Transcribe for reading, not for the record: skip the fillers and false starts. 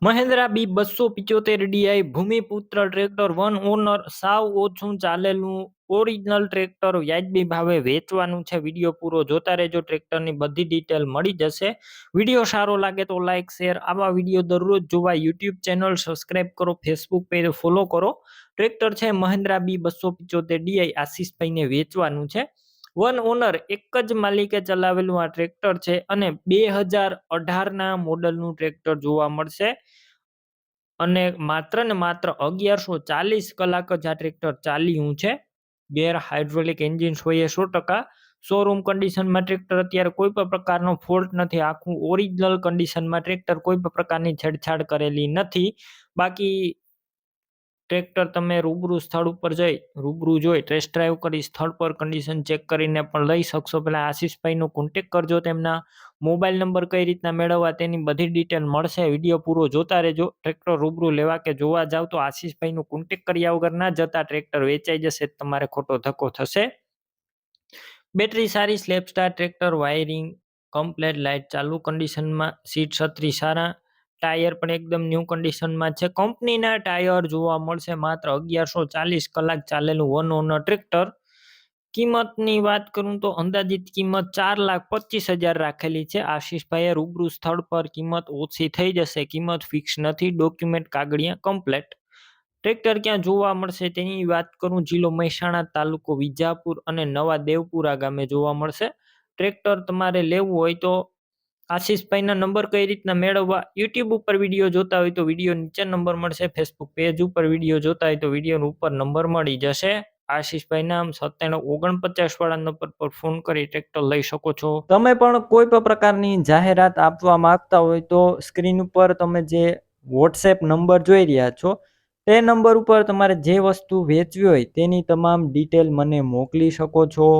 Mahindra B275 DI Bhumiputra tractor one honour સાવ ઓછું ચાલેલું original tractor વ્યાજબી ભાવે વેચવાનું છે. વિડીયો પૂરો જોતા રહેજો, ટ્રેક્ટરની બધી ડિટેલ મળી જશે. વિડીયો સારો લાગે તો લાઇક શેર, આવા વિડીયો દરરોજ જોવા યુટ્યુબ ચેનલ સબસ્ક્રાઇબ કરો, ફેસબુક પેજ ફોલો કરો. ટ્રેક્ટર છે મહિન્દ્રા B275DI આશીષભાઈને વેચવાનું છે. વન ઓનર એક જ માલિકે ચલાવેલું આ ટ્રેક્ટર છે અને 2018ના મોડલનું ટ્રેક્ટર જોવા મળશે અને માત્ર ને માત્ર 1140 કલાક જ આ ટ્રેક્ટર ચાલ્યું છે. ગેર હાઇડ્રોલિક એન્જિન 100% શોરૂમ કન્ડિશનમાં ટ્રેક્ટર અત્યારે કોઈ પણ પ્રકારનો ફોલ્ટ નથી. આખું ઓરિજિનલ કન્ડિશનમાં ટ્રેક્ટર, કોઈ પણ પ્રકારની છેડછાડ કરેલી નથી. બાકી ટ્રેક્ટર તમે રૂબરૂ સ્થળ ઉપર રૂબરૂ જોઈ ટેસ્ટ ડ્રાઈવ કરી સ્થળ પર કન્ડિશન ચેક કરીને પણ લઈ શકશો. પહેલા આશીષભાઈનો કોન્ટેક્ટ કરજો, તેમના મોબાઈલ નંબર કઈ રીતના મેળવવા તેની બધી ડિટેલ મળશે. વિડીયો પૂરો જોતા રહેજો. ટ્રેક્ટર રૂબરૂ લેવા કે જોવા જાવ તો આશીષભાઈનો કોન્ટેક્ટ કર્યા વગર ના જતા, ટ્રેક્ટર વેચાઈ જશે, તમારે ખોટો ધક્કો થશે. બેટરી સારી, slap star tractor, wiring complete, light ચાલુ કન્ડિશનમાં, સીટ છત્રી સારા, ટાયર પણ એકદમ ન્યૂ કન્ડિશનમાં છે. કંપનીના ટાયર જોવા મળશે. માત્ર 1140 કલાક ચાલેલું વન ઓનર ટ્રેક્ટર. કિંમતની વાત કરું તો અંદાજિત કિંમત 4,25,000 રાખેલી છે. આશીષભાઈએ રૂબરૂ સ્થળ પર કિંમત ઓછી થઈ જશે. કિંમત ફિક્સ નથી. ડોક્યુમેન્ટ કાગળિયા કમ્પ્લેટ. ટ્રેક્ટર ક્યાં જોવા મળશે તેની વાત કરું, જિલ્લો મહેસાણા, તાલુકો વિજાપુર અને નવા દેવપુરા ગામે જોવા મળશે. ટ્રેક્ટર તમારે લેવું હોય તો આશીષભાઈના નંબર કઈ રીતના મેળવવા, યુટ્યુબ ઉપર વિડીયો જોતા હોય તો વિડીયો નીચે નંબર મળશે, ફેસબુક પેજ ઉપર વિડીયો જોતા હોય તો વિડીયો ઉપર નંબર મળી જશે. આશીષભાઈ નામ 9749 વાળા નંબર પર ફોન કરી ટ્રેક્ટર લઈ શકો છો. તમે પણ કોઈ પણ પ્રકારની જાહેરાત આપવા માંગતા હોય તો સ્ક્રીન ઉપર તમે જે વોટ્સએપ નંબર જોઈ રહ્યા છો તે નંબર ઉપર તમારે જે વસ્તુ વેચવી હોય તેની તમામ ડિટેલ મને મોકલી શકો છો.